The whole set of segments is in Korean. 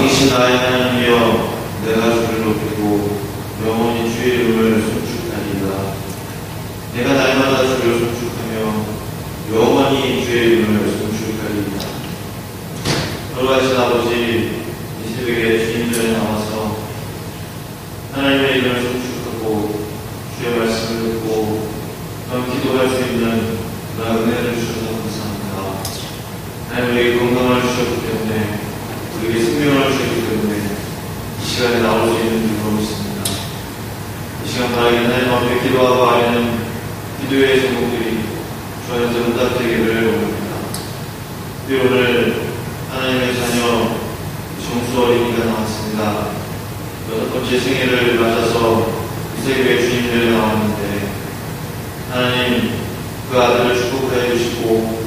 왕이신 나의 하나님이여 내가 주를 높이고 영원히 주의 이름을 송축하리이다. 내가 날마다 주를 송축하며 영원히 주의 이름을 송축하리이다. 거룩하신 아버지, 이 새벽에 주님들에 나와서 하나님의 이름을 송축하고 주의 말씀을 듣고 또 기도할 수 있는 그런 은혜를 주셔서 감사합니다. 하나님, 우리에게 건강을 주셨기 때문에, 우리에게 생명을 주셨기 때문에 이 시간에 나올 수 있는 줄로 믿습니다. 이 시간 바라기는 하나님 앞에 기도하고 아뢰는 기도의 제목들이 주 안에서 응답되기를 원합니다. 우리 오늘 하나님의 자녀 정수 어린이가 나왔습니다. 6번째 생일을 맞아서 이 새벽에 주님들이 나왔는데, 하나님 그 아들을 축복해 주시고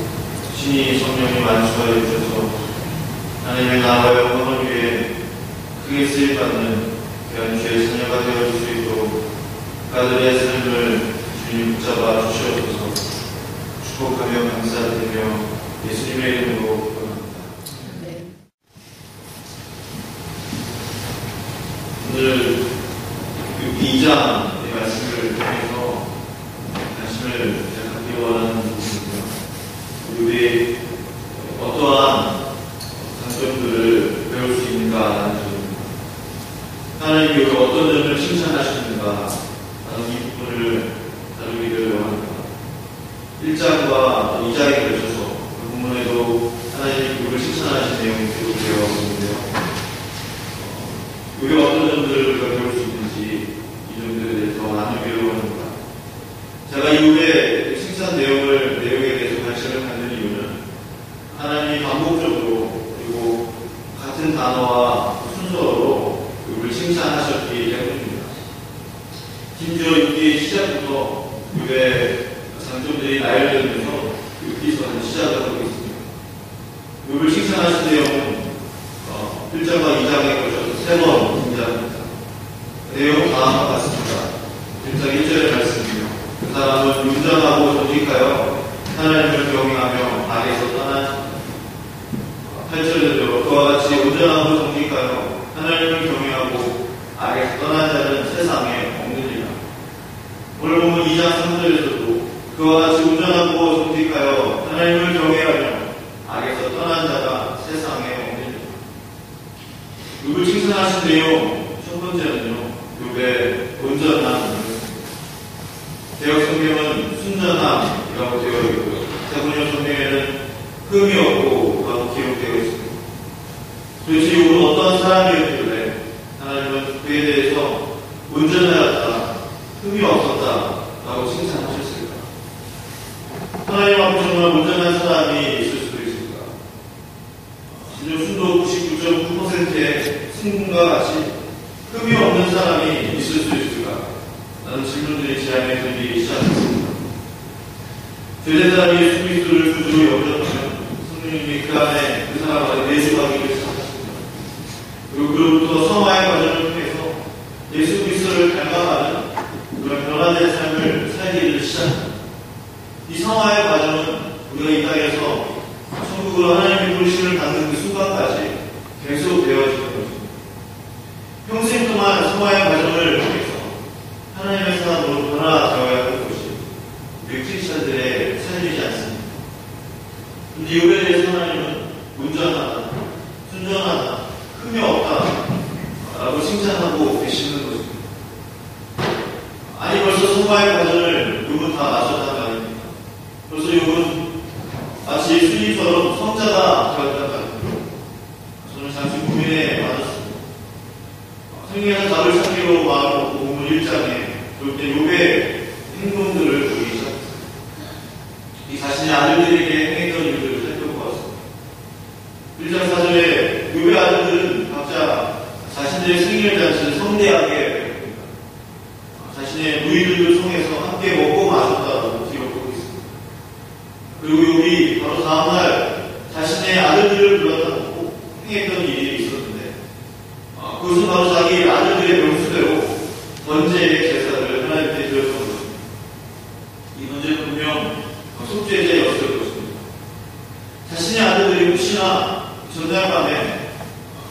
신이 성령이 만수하여 주셔서 하나님의 나라와 영광을 위해 크게 쓰임받는 귀한 주의 자녀가 되어줄 수 있도록 그 아들의 삶을 주님 붙잡아 주시옵소서. 축복하며 감사드리며 예수님의 이름으로 기도합니다. 오늘 2장의 말씀을 통해서 말씀을 갖기 원하는 부분이고요. 우리 어떠한 장점들을 배울 수 있는가라는 점입니다. 하나님이 우리가 어떤 점을 칭찬하시는가 라는 이 부분을 다루기를 원합니다. 1장과 2장에 걸쳐서 그 부분에도 하나님이 우리를 칭찬하신 내용이 기록되어 있는데요. 우리가 어떤 점들을 우리가 배울 수 있는지 이 점들에 대해서 나누기를 원합니다. 제가 이후에 칭찬 내용에 대해서 관심을 갖는 이유는 하나님이 반복적으로 그리고 같은 단어와 순서로 우리를 칭찬하셨기 때문입니다. 심지어 6기의 시작부터 우리의 장점들이 나열되면서 6기에서 시작을 하고 있습니다. 우리를 칭찬하신 내용은 1장과 2장에 걸쳐서 3번 등장합니다. 내용은 다음과 같습니다. 1장 1절의 말씀이며, 그 사람은 운전하고 정직하여 하나님을 경외하며 악에서 떠난 8절에도 그와 같이 온전하고 정직하여 하나님을 경외하고 악에서 떠난 자는 세상에 없느니라. 오늘 보면 2장 3절에서도 그와 같이 온전하고 정직하여 하나님을 경외하며 악에서 떠난 자가 세상에 없느니라. 누굴 칭찬하신 내용 첫 번째는요, 욥의 온전함. 개역 성경은 순전함이라고 되어 있고요. 세번역 성경에는 흠이 없고 라고 기록되어 있습니다. 도대체 욥은 어떠한 사람이었길래 하나님은 그에 대해서 온전하였다, 흠이 없었다 라고 칭찬하셨을까? 하나님 앞에 정말 온전한 사람이 있을 수도 있을까? 심지어 순도 99.9%의 승분과 같이 흠이 없는 사람이 있을 수 있을까? 라는 질문들이 제 안에 들기 시작했습니다. 죄된 예수 그리스도를 구주로 여겼다면 성령님이 그 안에 그 사람 안에 내주하기를 시작했습니다. 그리고 그로부터 성화의 과정을 통해서 예수 그리스도를 닮아가는 그런 변화된 삶을 살기를 시작합니다. 이 성화의 과정은 우리가 이 땅에서 천국으로 하나님의 부르심을 받는 그 순간까지 계속 되어지는 것입니다. 평생 동안 성화의 과정을 통해서 하나님의 사람으로 변화되어야 하는 것이 우리 크리스천들의 삶이지 않습니다. 그런데 이에 대해서 하나님은 온전하다, 순전하다, 흠이 없다 라고 칭찬하고 계시는 것입니다. 아니, 벌써 성화의 과정을 욥은 다 마쳤단 말입니다. 벌써 욥은 마치 예수님처럼 성자가 되었단 말입니다. 저는 잠시 고민에 빠졌습니다. 성경에서 답을 찾기로 마음먹고 본문 1장에 그때 욥의 행동들을 보기 시작했습니다. 이 자신의 아들들에게 행했던 일들을 살펴보았습니다. 1장 4절에 욥의 아들들은 각자 자신들의 생일잔치를 성대하게 했습니다. 자신의 누이들을 통해서 함께 먹고 마셨다고 기록하고 있습니다. 그리고 욥이 바로 다음날 자신의 아들들을 불러다놓고 행했던 일이 있었는데, 그것은 바로 자기 아들들의 명수대로 번제의 제사를 하나님께 드렸던 것입니다. 이 번제는 분명 속죄제였을 것입니다. 자신의 아들들이 혹시나 전날 밤에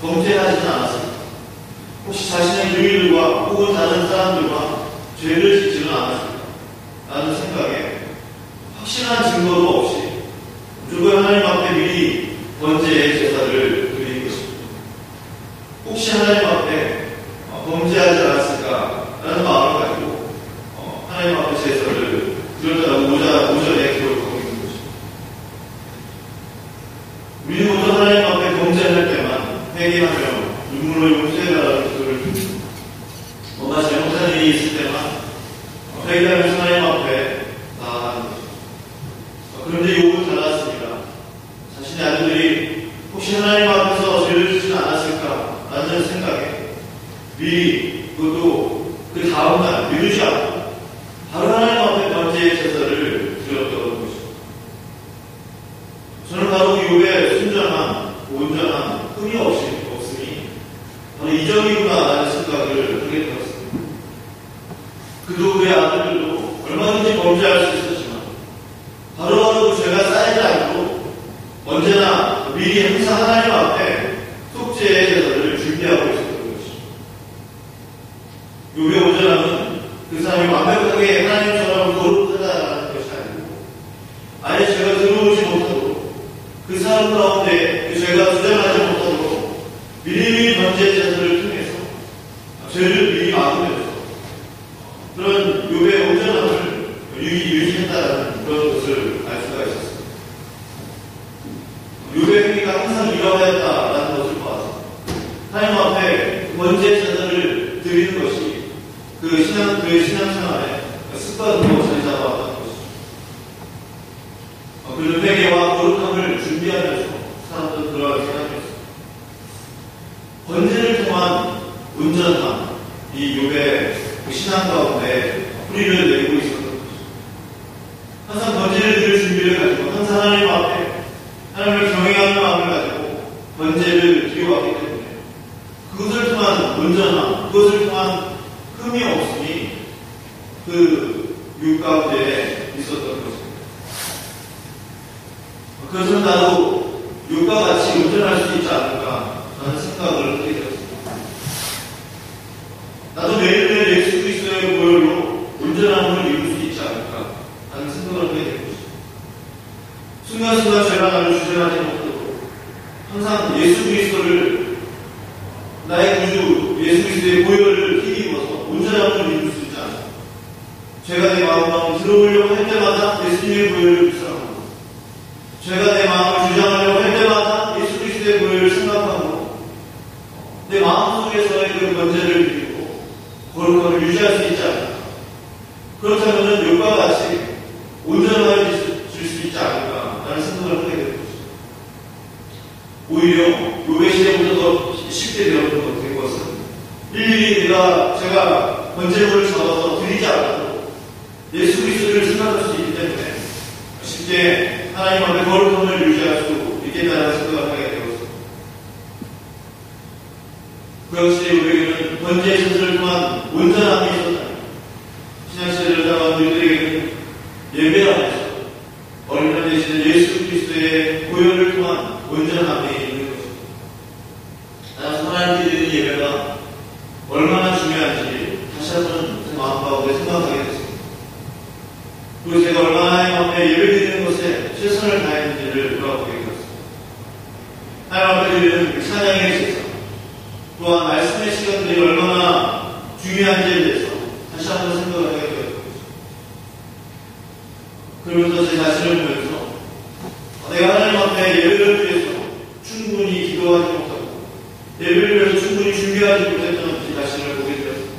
범죄하지는 않았습니다. 혹시 자신의 유일과 혹은 다른 사람들과 죄를 짓지는 않았습니다. 라는 생각에 확실한 증거도 없이 무조건 하나님 앞에 미리 번제의 제사를 드리는 것입니다. 혹시 하나님 앞에 범죄하지 않았을까라는 마음을 가지고 하나님 앞에 제사를 드렸다고 오전에 기록하고 있는 것입니다. 우리는 모두 하나님 앞에 범죄할 때만 회개하며 눈물로 용서해달라는 기도를 드립니다. 뭔가 잘못한 일이 있을 때만 회개하면서 하나님 앞에 나아가는 것입니다. 그런데 욥은 달랐습니다. 자신의 아들들이 혹시 하나님 앞에서 죄를 짓지는 않았을까라는 생각에 미리 그것도 그 다음날 미루지 않고 바로 하나님 앞에 번제의 제사를 드렸던 것입니다. 저는 바로 욥의 순전한 온전한 흠이 없음이 바로 이점이구나라는 생각을 하게 되었습니다. 그도 그의 아들들도 얼마든지 범죄할 수 있었지만 바로바로 그 죄가 쌓이지 않도록 언제나 미리 항상 하나님 앞에 속죄의 제사를 준비하고 있었던 것입니다. 욥의 온전함은 그 사람이 완벽하게 하나님처럼 거룩하다라는 것이 아니고 아예 죄가 들어오지 못하도록 그 사람 가운데 그 죄가 주장하지 못하도록 미리미리 번제 제사를 통해서 죄를 미리 막으면서 그런 욥의 온전함을 유지했다는 그런 것을 알 수가 있었습니다. 욥의 행위가 항상 이러하였다라는 것을 봐서 하나님 앞에 번제 제사를 드리는 것이 그의 신앙생활의 습관으로 자리 잡아왔다는 것이죠. 그런 회개와 거룩함을 준비하면서 사람들은 그러하게 생각했습니다. 번제를 통한 온전함, 이 욥의 신앙 가운데 뿌리를 내고 있었던 것이죠. 항상 번제를 드릴 준비를 가지고 항상 하나님 앞에 하나님을 경외하는 마음을 가지고 번제를 드려왔기 때문에 그것을 통한 온전함, 그것을 통한 흠이 없음이 그 욥 가운데 있었던 것입니다. 그것은 나도 욥과 같이 온전할 수 있지 않을까 라는 생각을 하게 되었습니다. 나도 매일매일 예수 그리스도의 보혈로 온전함을 이룰 수 있지 않을까 라는 생각을 하게 된 것입니다. 순간순간 죄가 나를 주저하지 못하도록 항상 예수 그리스도를 나의 구주 예수 그리스도의 보혈을 힘입어서 온전함을 이룰 수 있지 않을까. 죄가 내 마음 가운데 들어오려고 할 때마다 예수님의 보혈을 묵상하고 죄가 내 마음을 주장하려고 할 때마다 예수 그리스도의 보혈을 생각하고 내 마음속에서의 그 번제를 드리고 거룩함을 유지할 수 있지 않을까. 그렇다면 욥과 같이 온전하게 줄 수 있지 않을까라는 생각을 하게 된 것입니다. 오히려 욥의 시대보다 더 쉽게 된 것은 일일이 제가 번제물을 잡아서 드리지 않아도 예수 그리스도를 생각할 수 있기 때문에 쉽게 하나님 앞에 거룩함을 유지할 수 있겠다는 생각을 하게 되었습니다. 그 역시 우리에게는 번제의 제사를 통한 온전함이 있었다면 신약시대를 살아가는 우리들에게는 예배 안에서 어린아이 되시는 예수 그리스도의 보혈을 통한 온전함이 있는 것입니다. 따라서 하나님께 드리는 예배가 얼마나 중요한지 다시 한번 제 마음 가운데 생각하게 됐습니다. 그리고 제가 얼마나 하나님 앞에 예배 드리는 것에 최선을 다했는지를 돌아보게 되었습니다. 하나님 앞에 드리는 찬양의 제사 또한 말씀의 시간들이 얼마나 중요한지에 대해서 다시 한번 생각을 하게 되었습니다. 그러면서 제 자신을 보면서 내가 하나님 앞에 예배를 위해서 충분히 기도하지 못하고 예배를 위해서 충분히 준비하지 못했던 제 자신을 보게 되었습니다.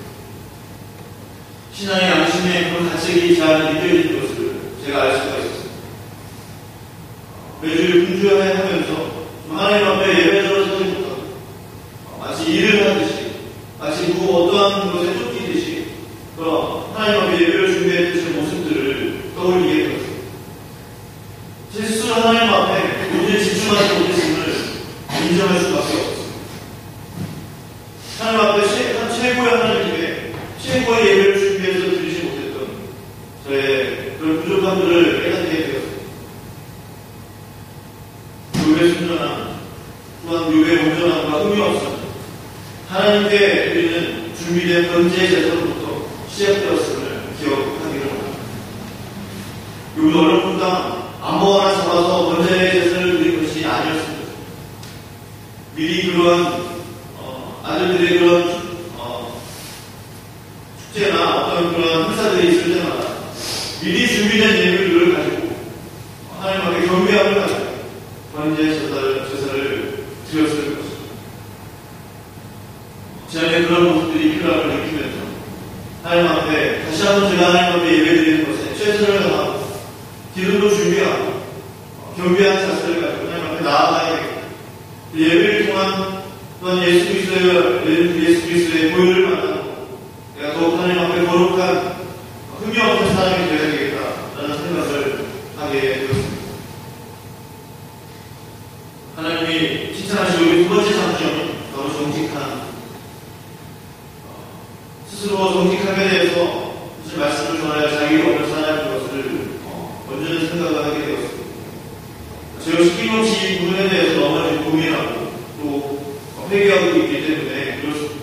신앙의 양심에 그런 가책이 잘 느껴지는 것을 제가 알 수가 있었습니다. 매주일 분주하면서 하나님 앞에 예배 들어서지 못하고 마치 일을 하듯이 마치 어떠한 것에 쫓기듯이 하나님 앞에 예배를 준비했던 모습들을 떠올리게 되었습니다. 제 스스로 하나님 앞에 온전히 집중하지 못했음을 인정할 수밖에 없습니다. 하나님 앞에 최고의 하나님께 최고의 예배를 준비해서 드리지 못했던 저의 그런 부족함들을 깨닫게 되었습니다. 욥의 순전함, 또한 묘의 온전함과 흠이 없음, 하나님께 드리는 준비된 번제의 제사로부터 시작되었음을 기억하기를 합니다. 요 어느 분당 아무거나 잡아서 번제의 제사를 드린 것이 아니었습니다. 미리 그러한 아들들의 그런 축제나 어떤 그런 행사들이 있을 때마다 미리 준비된 예물들을 가지고 하나님 앞에 경배함을 가지고 번제의 제사를 드렸을 것입니다. 제 안에 그런 모습들이 필요함을 느끼면서 하나님 앞에 다시 한번 제가 하나님 앞에 예배드리는 것에 최선을 다하고 기도도 준비하고 경배한 자세를 가지고 하나님 앞에 나아가야겠다. 예배를 통한 또한 예수 그리스도의 보혈을 만나고 내가 더욱 하나님 앞에 거룩한 흠이 없는 사람이 되어야 되겠다라는 생각을 하게 되었습니다. 하나님이 칭찬하시고 우리 두 번째 장점은 바로 정직한 스스로 정직함에 대해서 무슨 말씀을 전하여 자기가 오늘 살아가는 것을 먼저 생각을 하게 되었습니다. 제가 시김없이 이 부분에 대해서 너무 고민하고 또 회개하고 있기 때문에 그렇습니다.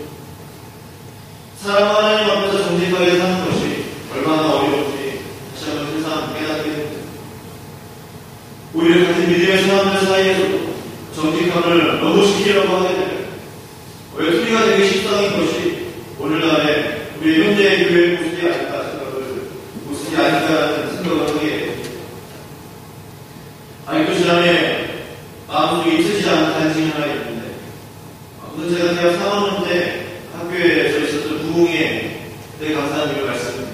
사람 하나님 앞에서 정직하게 사는 것이 얼마나 어려운지 다시 한번 세상 깨닫게 됩니다. 오히려 같은 믿음의 사람들 사이에서도 정직함을 너무 지키려고 하게 됩니다. 외톨이가 되기 식상인 것이 오늘날의 우리 현대의 교회의 모습이 아닐까라는 생각을 하게 됩니다. 아직도 지난해 마음속에 잊혀지지 않은 간증이 하나 있는데 그건 제가 대학 3학년 때 학교에서 있었던 부흥회 때 강사님의 말씀입니다.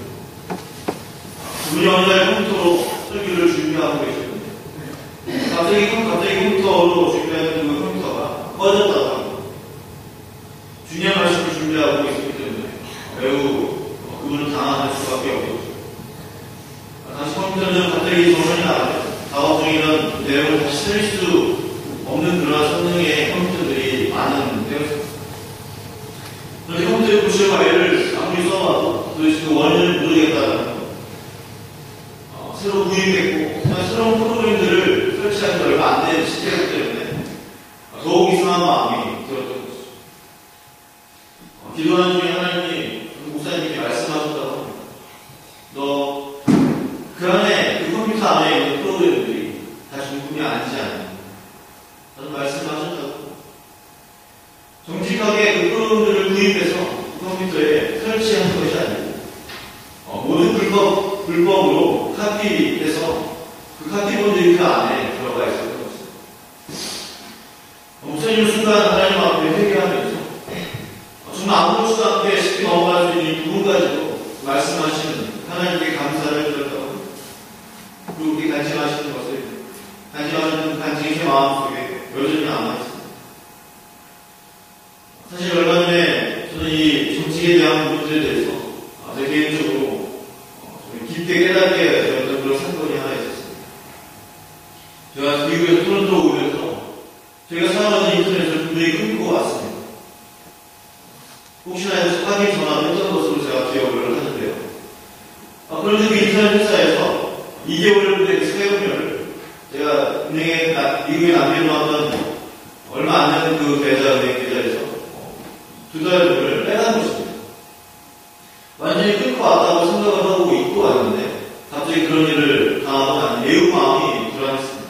그분이 어느 날 컴퓨터로 설교를 준비하고 계셨는데 갑자기 컴퓨터로 준비하는 그 컴퓨터가 꺼졌다고 합니다. 중요한 말씀을 준비하고 있기 때문에 매우 그분은 당황할 수밖에 없었죠. 다시 컴퓨터는 갑자기 정전이 나가죠. 작업 중이던 내용을 다시 쓸 수 없는 그런 성능의 컴퓨터들이 많은 때였습니다. 그런데 컴퓨터의 부실 파일을 아무리 써봐도 도대체 그 원인을 모르겠다는 거. 새로 구입했고 새로운 프로그램들을 설치한 지 얼마 안 된 시대이기 때문에 더욱 이상한 마음이 들었던 것이죠. 기도하는 중에 하나님이 목사님이 말씀하셨다고 합니다. 너 그 안에 그 컴퓨터 안에 있는 프로그램들이 다 중품이 아니지 않냐. 라는 말씀하셨다고. 정직하게 그 프로그램들을 구입해서 그 컴퓨터에 설치하는 것이 아니고 모든 불법으로 카피해서 그 카피본들이 그 안에 들어가 있었던 것입니다. 목사님은 순간 하나님 앞에 회개하면서 정말 아무렇지도 않게 쉽게 넘어갈 수 있는 이 부분까지도 말씀하시는 하나님께 감사를 드렸다고 합니다. 그리고 그렇게 간증하시는 것을 간증하시는 간증이 제 마음속에 여전히 남아있습니다. 사실 얼마 전에 저는 이 정치에 대한 부분들에 대해서 제 개인적으로 깊게 깨닫게 되었던 그런 사건이 하나 있었습니다. 제가 미국에서 토론토 오면서 제가 사용하는 인터넷을 분명히 끊고 왔습니다. 혹시나 해서 확인 전화를 했던 것으로 제가 기억을 하는데요. 그런데 그 인터넷 회사에서 2개월을 된 세금을 제가 은행에 미국에 남겨놓았던 얼마 안 되는 그 은행 계좌에서 2달을 빼간 것입니다. 완전히 끊고 왔다고 생각을 하고 잊고 왔는데 갑자기 그런 일을 당하고 나니 매우 마음이 불안했습니다.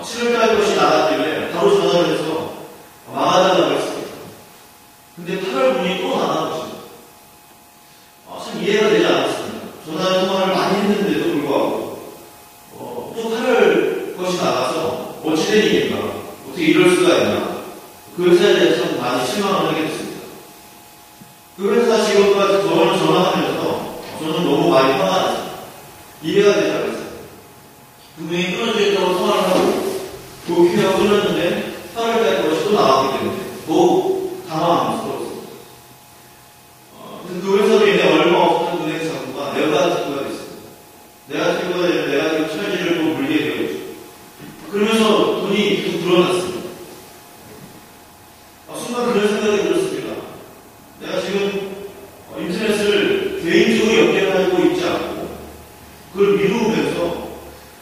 7월달 것이 나갔길래 바로 전화를 해서 막아달라고 했습니다. 근데 8월 분이 또 나간 것입니다. 참 이해가 되지 않았습니다. 전화 통화를 많이 했는데도 불구하고 또 8월 것이 나가서 어찌된 일인가, 어떻게 이럴 수가 있나, 그 회사에 대해서 많이 실망을 하게 됐습니다. 그 회사 직원과 저를 전화하면서 저는 너무 많이 화가 났습니다. 이해가 되지 않았어요. 분명히 끊어져 있다고 통화를 하고 그렇게 끊었는데 8월달 것이 또 나왔기 때문에 더욱 당황스러웠습니다. 그 회사로 인해 얼마 없었던 은행 자금과 네거티브가 됐습니다. 네거티브가 되면 네거티브 차지를 또 물게 되었죠. 그러면서 돈이 계속 불어났습니다. 순간 그런 생각이 들었습니다. 내가 지금 인터넷을 개인적으로 연결하고 있지 않고 그걸 미루면서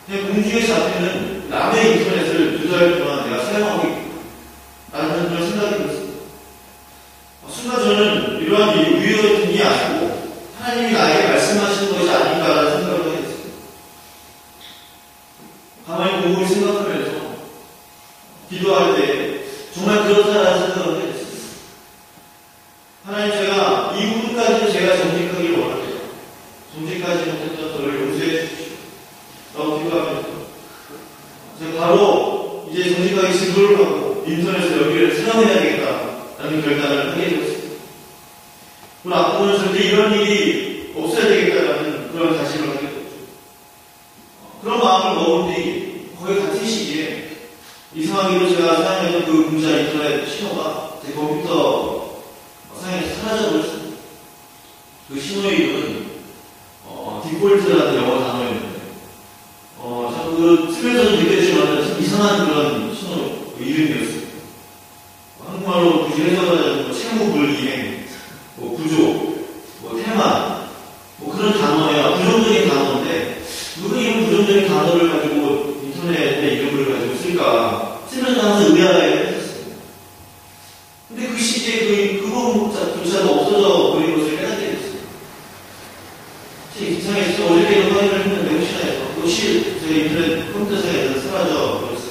그냥 공중에 잡히는 남의 인터넷을 2달 동안 내가 사용하고 있고 본이 아니고 하나님이 나에게 말씀하시는 것이 아닌가라는 생각을 하게 됐어요. 가만히 보고 생각하면서 기도할 때 정말 그렇다라는 생각을 하게 됐어요. 하나님, 제가 이 부분까지는 제가 정직하기를 원합니다. 정직하지 못했던 저를 용서해 주십시오. 라고 기도하면서 제가 바로 이제 정직하게 지도를 하고 인터넷에 여기를 사용해야 되겠다라는 결단을 하게 되었습니다. 그리고 앞으로는 절대 이런 일이 없어야 되겠다라는 그런 다짐을 하게 되었죠. 그런 마음을 먹은 뒤 거의 같은 시기에 이상하게도 제가 사용했던 그 문자 인터넷 신호가 제 컴퓨터 사용에서 사라져버렸습니다. 그 신호의 이름은 디폴트라는 영어 단어였는데 그 틀면서도 느꼈지만 참 이상한 그런 신호 이름이었어요. 한국말로 굳이 해석하자면 채무 불이행, 구조, 테마, 그런 단어야 부정적인 단어인데 누가 이런 부정적인 단어를 가지고 인터넷의 이름을 가지고 쓸까? 쓰면서 항상 의아하게 했었어요. 근데 그 시기에 그 부분조차도 없어져 버린 것을 깨닫게 됐어요. 제 이상해서 어저께도 확인을 했는데 혹시나해서 혹시 제 인터넷 컴퓨터상에서 사라져 버렸어요.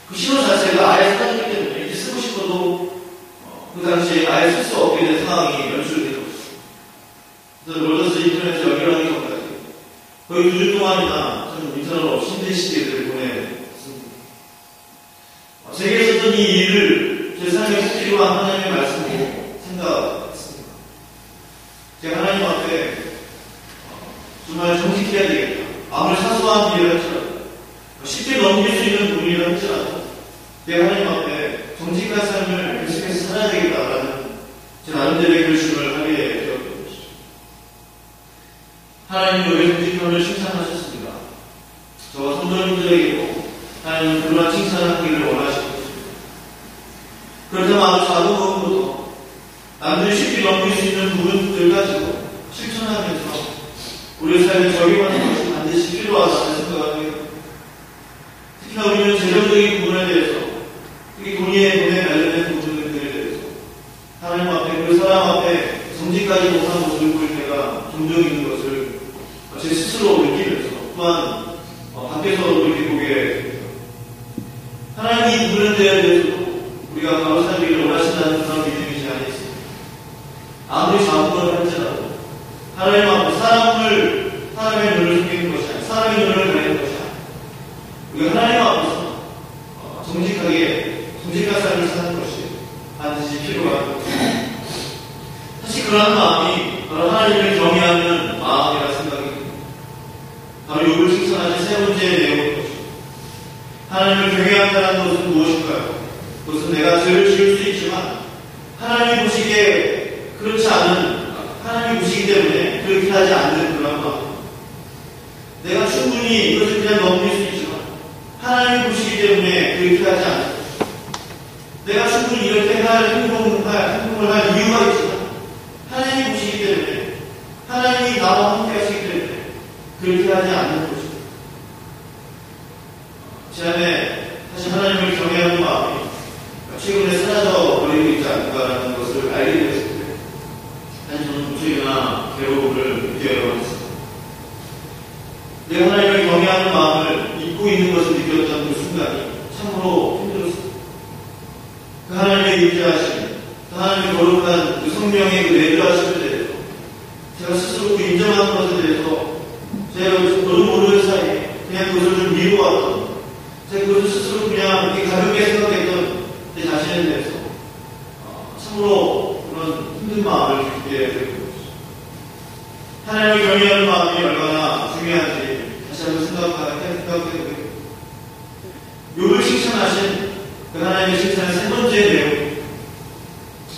그 신호 자체가 아예 사라졌기 때문에 이제 쓰고 싶어도 그 당시에 아예 쓸 수 없게 된 상황이 연출되고 있어요. 그래서 로저스 인터넷에 연결하기 전까지 거의 2주 동안이나 좀 인터넷 없이 힘든 시기를 보냈습니다. 제게 있었던 이 일을 제 삶의 속죄와 하나님의 말씀으로 생각했습니다. 제가 하나님 앞에 정말 정직해야 되겠다. 아무리 사소한 일을 할지라도 쉽게 넘길 수 있는 부분이라 할지라도 내가 하나님 앞에 정직한 삶을 계속해서 살아야 되겠다라는 제 나름대로의 결심을 하게 되었던 것이죠. 하나님은 왜 정직함을 칭찬하셨습니다. 저와 성도님들에게도 하나님은 그러한 칭찬을 하기를 원하시고 있습니다. 그렇다면 아주 작은 부분부터 남들이 쉽게 넘길 수 있는 부분들 가지고 실천하면서 우리의 삶에 적용하는 것이 반드시 필요하다는 생각을 하게 됩니다. 특히나 우리는 재정적인 부분에 대해서, 특히 돈에 관련된 부분들에 대해서 하나님 앞에, 그 사람 앞에 정직하지 못한 모습을 보일 때가 종종 있는 것을 제 스스로 느끼면서 또한 밖에서도 이렇게 보게 됩니다. 하나님이 이 부분에 대해서도 우리가 바로 살기를 원하신다는 그런 믿음이지 않겠습니까? 아무리 자원을 할지라도 하나님 앞에 사람의 눈을 숨기는 것이 아니라 사람의 눈을 가리는 것이 아니라 우리가 하나님 앞에서 정직한 삶을 사는 것이 반드시 필요하고 사실 그러한 마음이 바로 하나님을 경외하는 마음이라 생각이 듭니다. 바로 욥을 칭찬하신 세 번째 내용인 것입니다. 하나님을 경외한다는 것은 무엇일까요? 그것은 내가 죄를 지을 수 있지만 하나님이 보시기에 그렇지 않은, 하나님이 보시기 때문에 그렇게 하지 않는 그런 마음. 내가 충분히 이것을 그냥 넘길 수 있지만 하나님이 보시기 때문에 그렇게 하지 않는 것입니다. 내가 충분히 이렇게 행동을 할 이유가 있지만 하나님이 보시기 때문에, 하나님이 나와 함께 하시기 때문에 그렇게 하지 않는 것입니다. 제 안에 사실 하나님을 경외하는 마음이 최근에 사라져 버리고 있지 않을까라는 것을 알게 되었을 때 사실 저는 무척이나 괴로움을 느껴왔습니다. 내가 하나님을 경외하는 마음을 잊고 있는 것을 느꼈던 그 순간이 참으로 힘들었습니다. 그 하나님의 임재하심, 그 하나님의 거룩한 그 성령의 그 내주하심에 대해서 제가 스스로 그 인정하는 것에 대해서 제가 저도 모르는 사이에 그냥 그것을 좀 미루었던, 제가 그것을 스스로 그냥 이렇게 가볍게 생각했던 제 자신에 대해서 참으로 그런 힘든 마음을 갖게 되고 있습니다. 하나님을 경외하는 마음이 얼마나 중요한지 다시 한번 생각하게 됩니다. 욥을 칭찬하신 그 하나님의 칭찬의 세 번째 내용,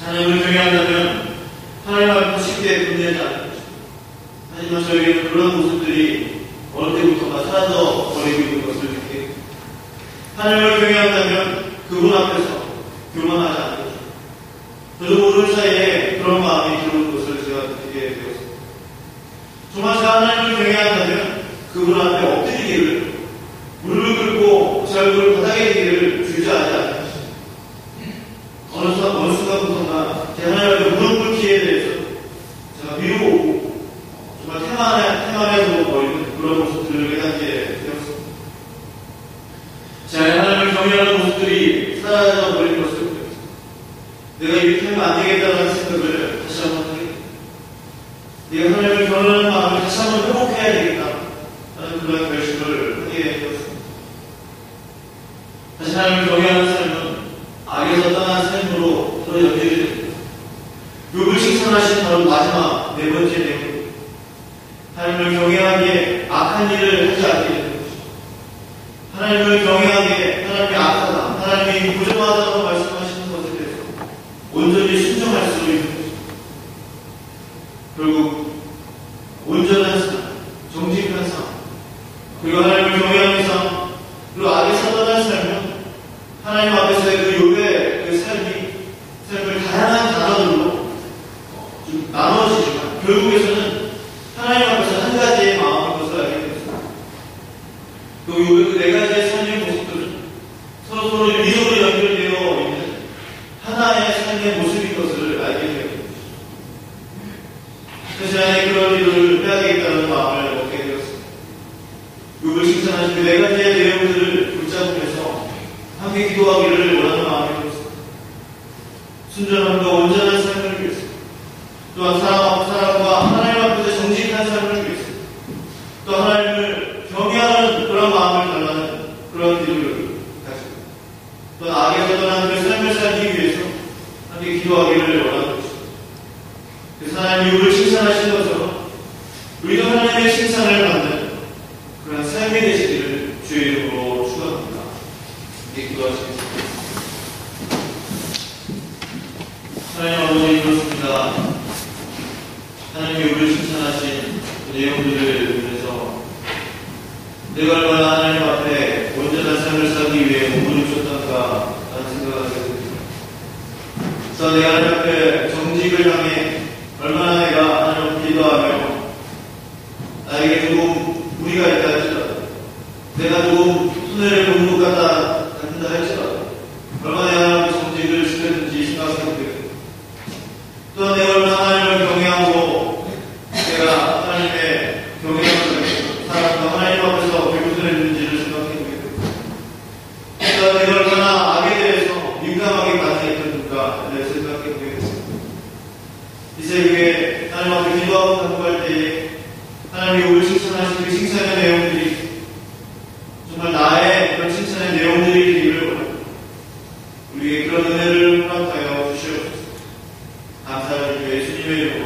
하나님을 경외한다면 하나님 앞에 쉽게 분내지 않는 것입니다. 하지만 저에게는 그런 모습들이 어느 때부터가 사라져 버리고 있는 것을 느끼게 됩니다. 하나님을 경외한다면 그분 앞에서 교만하지 않는 것입니다. 저도 모르는 사이에 그런 마음이 들어오는 것을 제가 느끼게 되었습니다. 정말 제가 하나님을 경외한다면 그분 앞에 엎드리기를, 무릎을 꿇고 제 얼굴을 바닥에 대기를 주저하지 않는 것입니다. 어느 순간부터가 제 하나님 앞에 무릎 꿇기에 대해서 정말 태만해도 보이는 그런 모습들을 깨닫게 되었습니다. 제 안에 하나님을 경외하는 모습들이 사라져 버린 것을 보였습니다. 내가 이렇게 하면 안 되겠다는 생각을 다시 한번 하게 됩니다. 내가 하나님을 경외하는 마음을 다시 한번 회복해야 되겠다 하는 그런 결심을 하게 되었습니다. 다시 하나님을 경외하는 삶은 악에서 떠난 삶으로 서로 연결이 됩니다. 욥을 칭찬하신 바로 마지막 네 번째 내용입니다. 하나님을 경외하기에 악한 일을 하지 않게 되는 것입니다. 하나님을 경외하기에 하나님이 악하다, 하나님이 부정하다고 말씀하시는 것에 대해서 온전히 순종할 수 있는 것입니다. 결국 온전한 삶, 정직한 삶, 그리고 하나님을 경외하는 삶, 그리고 악에서 떠난 삶은 하나님 앞에서의 그 욥의 그 삶을 다양한 단어들로 좀 나누어지지만 결국에서는 하나님 앞에서 한 가지의 마음인 것을 알게 되었습니다. 그 욥의 그 네 가지의 삶의 모습들은 서로 믿음으로 연결되어 있는 하나의 삶의 모습인 것을 알게 되었습니다. 제 안에 그런 일을 해야 되겠다는 마음을 먹게 되었습니다. 욥을 칭찬하신 그 네 가지의 내용들을 붙잡으면서 함께 기도하기를 원하는 마음이 들었습니다. 순전함과 온전한 삶을 위해서, 또한 사람과 하나님 앞에서 정직한 삶을 위해서, 또 하나님을 경외하는 그런 마음을 달라는 그런 기도를 가지고, 또 악에서 떠난 그 삶을 살기 위해서 함께 기도하기를 원하는 것입니다. 그래서 하나님 욥을 칭찬하신 것처럼 우리도 하나님의 칭찬을 받는 그런 삶이 되시기를 주의 이름으로 축원합니다. 기도하시겠습니다. 하나님 아버지, 그렇습니다. 하나님이 욥을 칭찬하신 그 내용들을 보면서 내가 얼마나 하나님 앞에 온전한 삶을 살기 위해 몸을 주셨던가 라는 생각을 하게 됩니다. 그래서 내가 하나님 앞에 정직을 향해 얼마나 내가 하나님 앞에 기도하며 나에게 조금 무리가 있다 할지라도, 내가 조금 손해를 보는 것 같다 할지라도 얼마나 내가 하나님의 정직을 지켰는지 생각하게 됩니다. 또한 내가 얼마나 하나님을 경외하고 내가 하나님의 경외함을 사람과 하나님 앞에서 배부선했는지를 생각해 보게 됩니다. 또한 내가 얼마나 악에 대해서 민감하게 반응했던가 생각해 보게 됩니다. 이 새벽에 하나님 앞에 기도하고 간구할 때에 하나님이 욥을 칭찬하신 그 칭찬의 내용들이 정말 나의 그런 칭찬의 내용들이 되기를 원합니다. 우리에게 그런 은혜를 허락하여 주시옵소서. 감사를 예수님의 이름으로